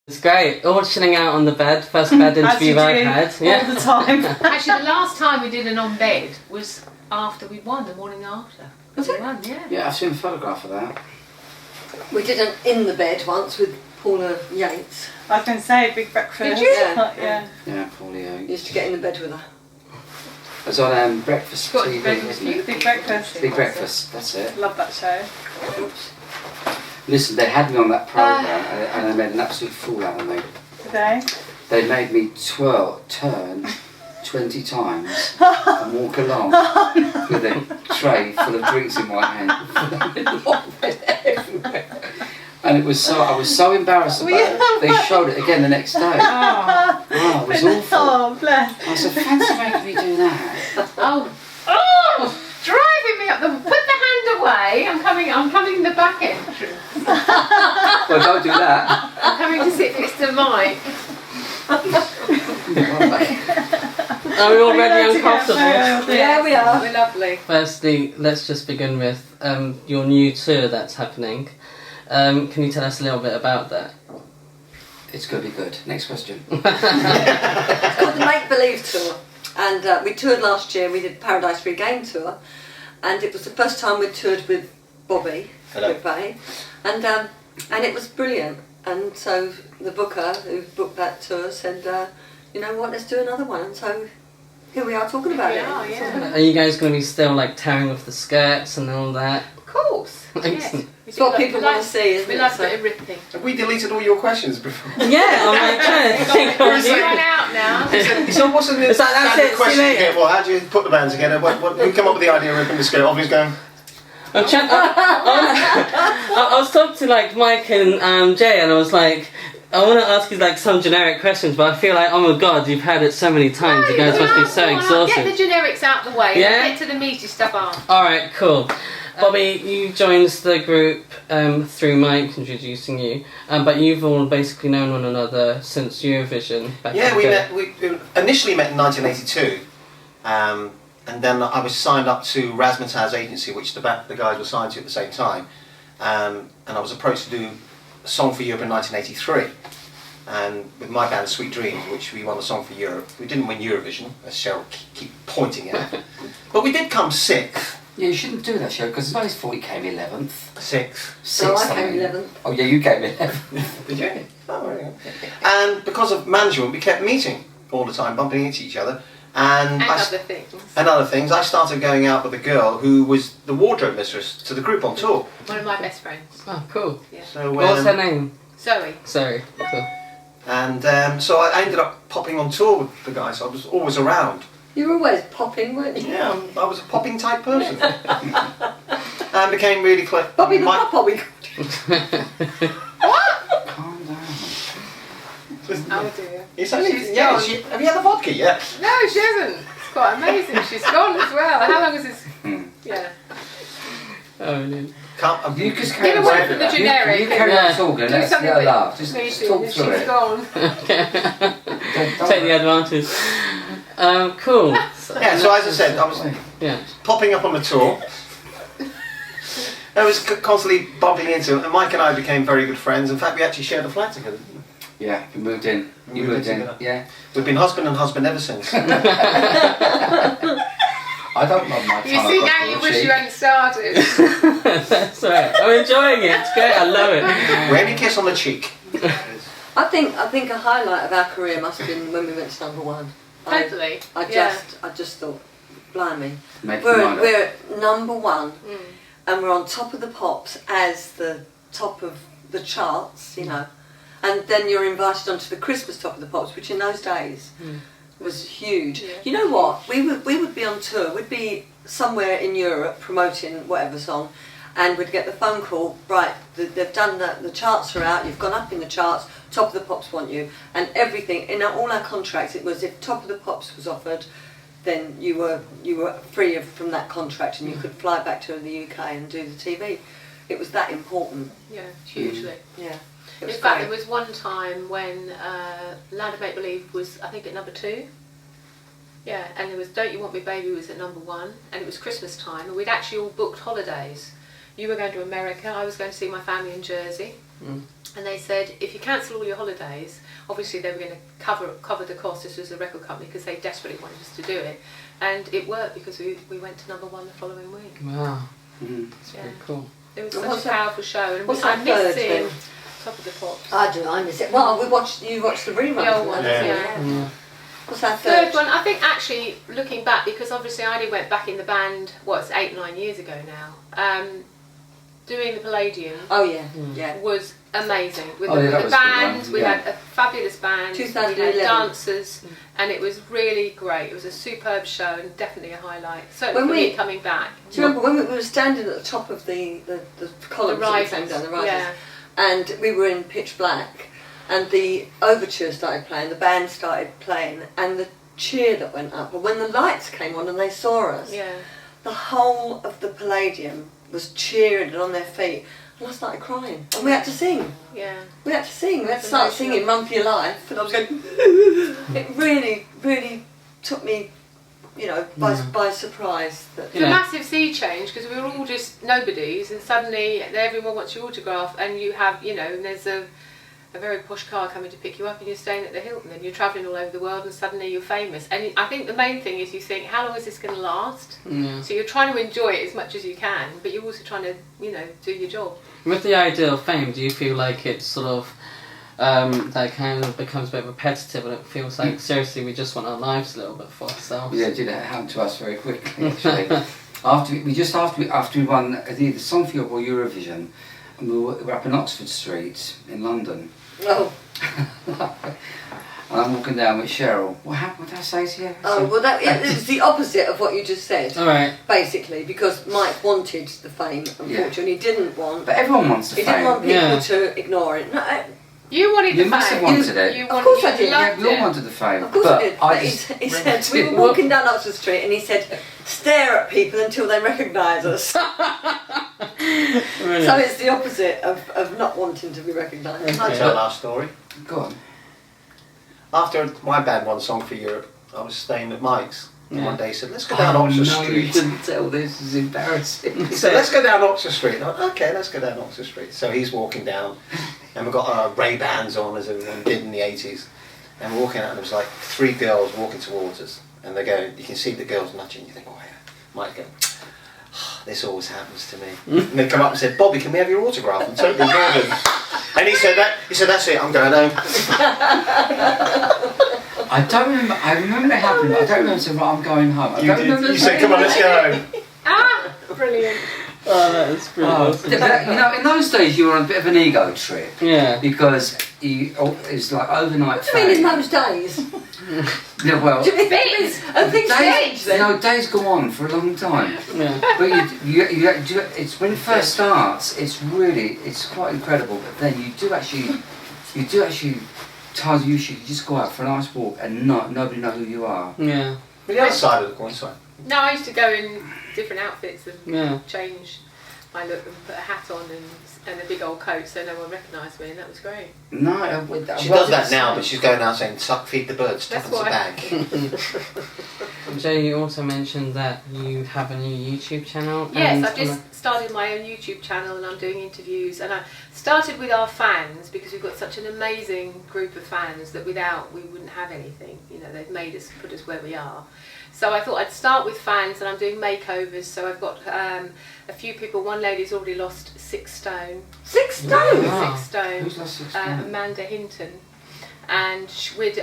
It's great. All chilling out on the bed. First bed interview I've had. Yeah. All the time. Actually, the last time we did an on bed was after we won, the morning after. Was it? Won, yeah. Yeah, I've seen a photograph of that. We did an in the bed once with Paula Yates. I was going to say big breakfast. Did you? Yeah. Yeah, Paulie Oak. Used to get in the bed with her. It was on Breakfast Got TV, Breakfast wasn't it? Big breakfast. Big Breakfast, that's it. Love that show. Oops. Listen, they had me on that programme and they made an absolute fool out of me. Today. They made me turn 20 times and walk along with a tray full of drinks in my hand. And it was so, I was so embarrassed about it. They showed it again the next day. Oh, it was awful. Oh, bless. I said, fancy making me do that. Oh, driving me up the. Put the hand away. I'm coming in the back entrance. Well, don't do that. I'm coming to sit next to Mike. Are we already uncomfortable? Yeah, we are. We're lovely. Firstly, let's just begin with your new tour that's happening. Can you tell us a little bit about that? It's going to be good. Next question. It's called the Make Believe Tour. And we toured last year. We did Paradise Regained tour. And it was the first time we toured with Bobby McVay. And it was brilliant. And so the booker who booked that tour said, you know what, let's do another one. And so here we are talking about it. Yeah. Are you guys going to be still like tearing off the skirts and all that? Of course. Yes. Excellent. It's what people want to see, isn't we it? like So- a bit of everything. Have we deleted all your questions before? Yeah, I'm like trying to think We're of run out now. So what's the It's like, that's standard it, question see you you get? Well, how do you put the band together? Who came up with the idea of ripping the skirt off? Who's going? I was talking to like Mike and Jay, and I was like, I want to ask you like some generic questions, but I feel like, oh my god, you've had it so many times. You guys must be so Get exhausted. the generics out the way. Yeah? Get to the meaty stuff after. All right, cool. Bobby, you joined the group through Mike introducing you, but you've all basically known one another since Eurovision. Back Yeah, in we the met. We initially met in 1982, and then I was signed up to Razzmatazz agency, which the guys were signed to at the same time, and I was approached to do a Song for Europe in 1983, and with my band Sweet Dreams, which we won the Song for Europe. We didn't win Eurovision, as Cheryl keep pointing at, but we did come sixth. Yeah, you shouldn't do that, show because I thought he came 11th. Sixth. So I came 11th. Oh, yeah, you came 11th. Did you? Oh, very good. And because of management, we kept meeting all the time, bumping into each other. And Other things. and other things. I started going out with a girl who was the wardrobe mistress to the group on tour. One of my best friends. Oh, cool. Yeah. So What's her name? Zoe. Sorry. Cool. And so I ended up popping on tour with the guys. So I was always around. You were always popping, weren't you? Yeah, I was a popping type person. And became really close. Bobby the Pop, we Calm down. Oh dear. It's only, She's yeah, gone. have you had the vodka yet? No, she hasn't. It's quite amazing. She's gone as well. How long is this? Yeah. Oh, no. Can't, You just Get carry away on from the with that. generic. You carry Yeah. on talking, Do let's something get a with laugh. Just me too. talk She's through it. gone. Take the advantage. Cool. yeah, so as I said, I was Yeah. popping up on the tour. I was constantly bumping into him, and Mike and I became very good friends. In fact, we actually shared a flat together. Yeah, you moved in. You Moved moved in, together. yeah. We've been husband and husband ever since. I don't love my You tongue see, across now your you wish cheek. you hadn't started. That's right. I'm enjoying it. It's great. I love it. Rainy kiss on the cheek. I think a highlight of our career must have been when we went to #1. Totally. I just thought, blimey, Make your mind up. we're at #1 and we're on top of the pops as the top of the charts, you know, and then you're invited onto the Christmas top of the pops, which in those days was huge. Yeah. You know what? We would be on tour. We'd be somewhere in Europe promoting whatever song, and we'd get the phone call. Right, they've done the charts are out. You've gone up in the charts. Top of the Pops want you, and everything in all our contracts. It was if Top of the Pops was offered, then you were free from that contract, and you could fly back to the UK and do the TV. It was that important. Yeah, hugely. Yeah. It In was fact, great. there was one time when Land of Make Believe was, I think, at #2. Yeah, and there was Don't You Want Me Baby was at #1, and it was Christmas time, and we'd actually all booked holidays. You were going to America, I was going to see my family in Jersey, And they said, if you cancel all your holidays, obviously they were going to cover the cost as a record company because they desperately wanted us to do it. And it worked because we went to #1 the following week. Wow. That's pretty cool. It was And such a powerful show. And what's I that miss third seeing bit? Top of the Pops. I miss it. Well, you watched the rerun. The old ones, Yeah. yeah. What's that Third one, I think actually looking back, because obviously I only went back in the band, it's 8-9 years ago now. Doing the Palladium Oh yeah, yeah. was amazing with Oh, the, yeah, that with the was a good band. one, We yeah. had a fabulous band. We 2011. had dancers, and it was really great. It was a superb show and definitely a highlight. Certainly When for we- me coming back. Do you remember when we were standing at the top of the columns that risers, came down the risers, yeah. and we were in pitch black, and the overture started playing, the band started playing, and the cheer that went up, and when the lights came on and they saw us, Yeah. the whole of the Palladium was cheering and on their feet, and I started crying, and we had to sing. Yeah. We had to sing. We had to It's start emotional. singing "Run for Your Life," and I was going. It really, really took me, by surprise. That It's a massive sea change because we were all just nobodies, and suddenly everyone wants your autograph, and you have, and there's a very posh car coming to pick you up, and you're staying at the Hilton, and you're travelling all over the world, and suddenly you're famous. And I think the main thing is you think, how long is this going to last? Yeah. So you're trying to enjoy it as much as you can, but you're also trying to, do your job. With the idea of fame, do you feel like it's sort of that kind of becomes a bit repetitive, and it feels like seriously we just want our lives a little bit for ourselves? Yeah, it did happen to us very quickly actually. after we won the Song for Europe or Eurovision, and we were up in Oxford Street in London. Oh, And I'm walking down with Cheryl. What happened? What did I say to you? it was the opposite of what you just said. All right. Basically, because Mike wanted the fame, unfortunately, he didn't want. But everyone wants the He fame. didn't want people Yeah. to ignore it. No, You wanted You the must fame. have wanted it. You Of wanted, course I you did. Yeah, loved we all it. wanted the fame. of course but I did. I But just he said we were walking down Oxford Street, and he said, "Stare at people until they recognise us." Really? So it's the opposite of not wanting to be recognised. I'll tell our story. Go on. After my band won Song for Europe, I was staying at Mike's. And Yeah. one day he said, let's go down Oxford no, Street. you shouldn't tell this. It's embarrassing. He said, let's go down Oxford Street. And I went, okay, let's go down Oxford Street. So he's walking down, and we've got our Ray-Bans on, as everyone did in the 80s. And we're walking out, and there was like 3 girls walking towards us. And they're going, you can see the girls nudging. You think, oh yeah. Mike going, this always happens to me. And they come up and said, Bobby, can we have your autograph? And totally ignored him. And he said, that's it, I'm going home. I don't remember. I remember it happening, but I don't remember saying, right, I'm going home. I You don't did. remember. You said, come on, let's go home. Ah, brilliant. Oh, that is pretty awesome. But, in those days you were on a bit of an ego trip Yeah. because it's like overnight. What do you mean in those days? Yeah, well, Do you mean things change then? days go on for a long time. Yeah. But it's when it first starts. It's quite incredible. But then you do actually times you should just go out for a nice walk and nobody know who you are. Yeah. But the other side of the coin, sorry. No, I used to go in different outfits and Yeah. change my look and put a hat on and a big old coat so no one recognised me, and that was great. No, She does that now, but she's going out saying, feed the birds, tuck That's them to the why. bag. Jay, you also mentioned that you have a new YouTube channel. Yes, and I've just started my own YouTube channel and I'm doing interviews, and I started with our fans because we've got such an amazing group of fans that without we wouldn't have anything. They've made us, put us where we are. So I thought I'd start with fans, and I'm doing makeovers. So I've got a few people. One lady's already lost 6 stone. 6 stone? Wow. 6 stone. Who's lost 6 stone? Amanda Hinton. And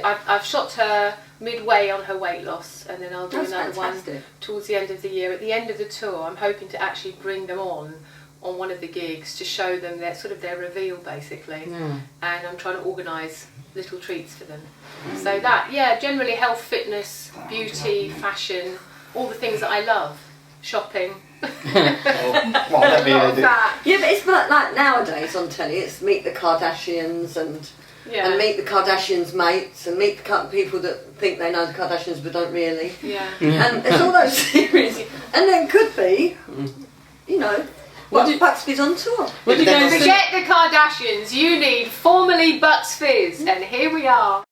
I've shot her midway on her weight loss, and then I'll do That's another fantastic. one towards the end of the year. At the end of the tour, I'm hoping to actually bring them on one of the gigs to show them their reveal, basically. Yeah. And I'm trying to organise little treats for them. So that, generally health, fitness, beauty, fashion, all the things that I love. Shopping. Well, let me All of do. that. Yeah, but it's like nowadays on telly, it's Meet the Kardashians and Yeah. Meet the Kardashians' mates and Meet the people that think they know the Kardashians but don't really. Yeah. And there's all those series. And then could be, Bucksby's on tour. What do you guys think? Forget the Kardashians, you need Formerly Bucks Fizz, and here we are.